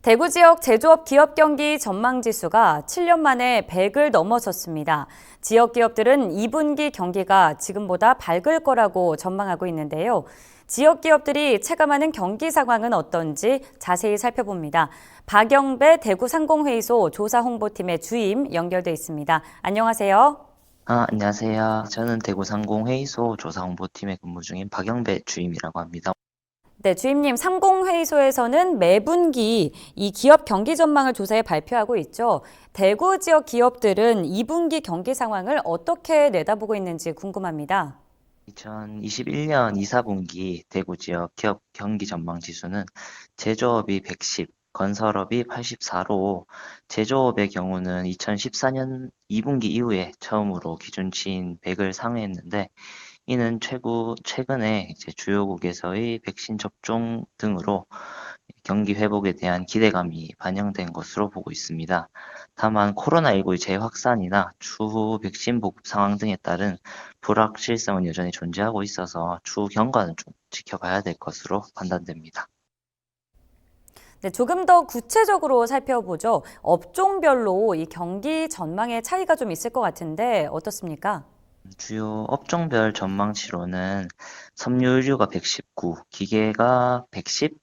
대구 지역 제조업 기업 경기 전망 지수가 7년 만에 100을 넘어섰습니다. 지역 기업들은 2분기 경기가 지금보다 밝을 거라고 전망하고 있는데요. 지역 기업들이 체감하는 경기 상황은 어떤지 자세히 살펴봅니다. 박영배 대구 상공회의소 조사 홍보팀의 주임 연결돼 있습니다. 안녕하세요. 안녕하세요. 저는 대구 상공회의소 조사홍보팀에 근무 중인 박영배 주임이라고 합니다. 네, 주임님, 상공회의소에서는 매분기 이 기업 경기 전망을 조사해 발표하고 있죠. 대구 지역 기업들은 2분기 경기 상황을 어떻게 내다보고 있는지 궁금합니다. 2021년 2, 4분기 대구 지역 기업 경기 전망 지수는 제조업이 110, 건설업이 84로 제조업의 경우는 2014년 2분기 이후에 처음으로 기준치인 100을 상회했는데 이는 최근에 이제 주요국에서의 백신 접종 등으로 경기 회복에 대한 기대감이 반영된 것으로 보고 있습니다. 다만 코로나19의 재확산이나 추후 백신 보급 상황 등에 따른 불확실성은 여전히 존재하고 있어서 추후 경과는 좀 지켜봐야 될 것으로 판단됩니다. 네, 조금 더 구체적으로 살펴보죠. 업종별로 이 경기 전망의 차이가 좀 있을 것 같은데 어떻습니까? 주요 업종별 전망치로는 섬유유류가 119, 기계가 110,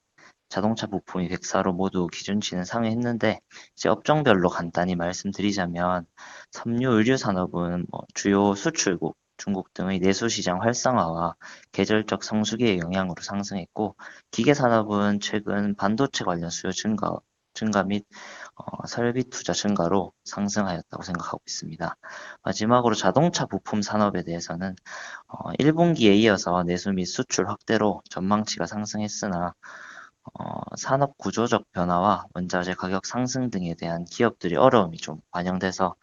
자동차 부품이 104로 모두 기준치는 상회했는데 이제 업종별로 간단히 말씀드리자면 섬유의류 산업은 주요 수출국 중국 등의 내수 시장 활성화와 계절적 성수기의 영향으로 상승했고 기계 산업은 최근 반도체 관련 수요 증가 및 설비 투자 증가로 상승하였다고 생각하고 있습니다. 마지막으로 자동차 부품 산업에 대해서는 1분기에 이어서 내수 및 수출 확대로 전망치가 상승했으나 산업 구조적 변화와 원자재 가격 상승 등에 대한 기업들의 어려움이 좀 반영돼서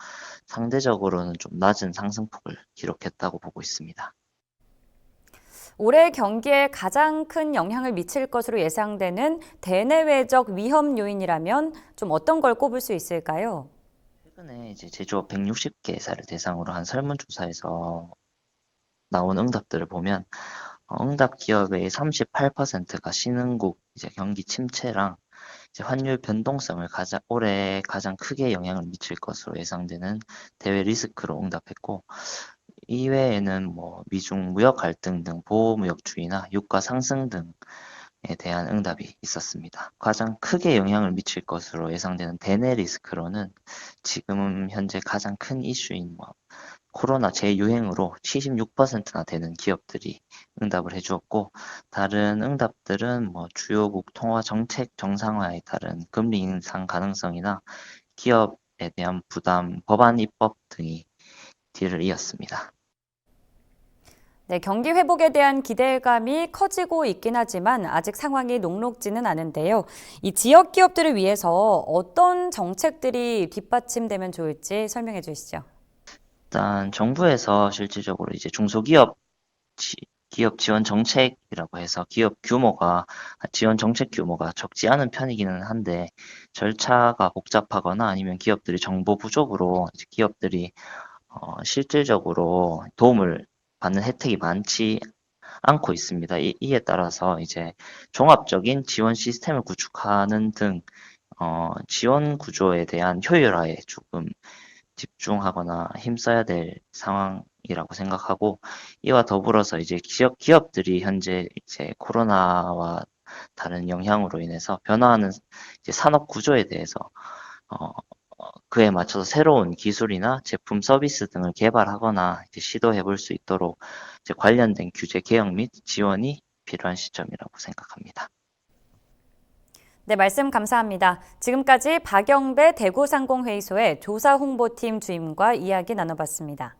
상대적으로는 좀 낮은 상승폭을 기록했다고 보고 있습니다. 올해 경기에 가장 큰 영향을 미칠 것으로 예상되는 대내외적 위험 요인이라면 좀 어떤 걸 꼽을 수 있을까요? 최근에 이제 제조업 160개 회사를 대상으로 한 설문조사에서 나온 응답들을 보면 응답 기업의 38%가 신흥국 이제 경기 침체랑 이제 환율 변동성을 올해 가장 크게 영향을 미칠 것으로 예상되는 대외 리스크로 응답했고 이외에는 미중 무역 갈등 등 보호무역주의나 유가 상승 등에 대한 응답이 있었습니다. 가장 크게 영향을 미칠 것으로 예상되는 대내 리스크로는 지금 현재 가장 큰 이슈인 코로나 재유행으로 76%나 되는 기업들이 응답을 해주었고 다른 응답들은 주요국 통화 정책 정상화에 따른 금리 인상 가능성이나 기업에 대한 부담, 법안 입법 등이 뒤를 이었습니다. 네, 경기 회복에 대한 기대감이 커지고 있긴 하지만 아직 상황이 녹록지는 않은데요. 이 지역 기업들을 위해서 어떤 정책들이 뒷받침되면 좋을지 설명해 주시죠. 일단 정부에서 실질적으로 이제 중소기업 기업 지원 정책이라고 해서 지원 정책 규모가 적지 않은 편이기는 한데 절차가 복잡하거나 아니면 기업들이 정보 부족으로 이제 기업들이 실질적으로 도움을 받는 혜택이 많지 않고 있습니다. 이에 따라서 이제 종합적인 지원 시스템을 구축하는 등 지원 구조에 대한 효율화에 조금 집중하거나 힘써야 될 상황이라고 생각하고 이와 더불어서 이제 기업들이 현재 이제 코로나와 다른 영향으로 인해서 변화하는 이제 산업 구조에 대해서 어, 그에 맞춰서 새로운 기술이나 제품 서비스 등을 개발하거나 이제 시도해 볼 수 있도록 이제 관련된 규제 개혁 및 지원이 필요한 시점이라고 생각합니다. 네, 말씀 감사합니다. 지금까지 박영배 대구상공회의소의 조사 홍보팀 주임과 이야기 나눠봤습니다.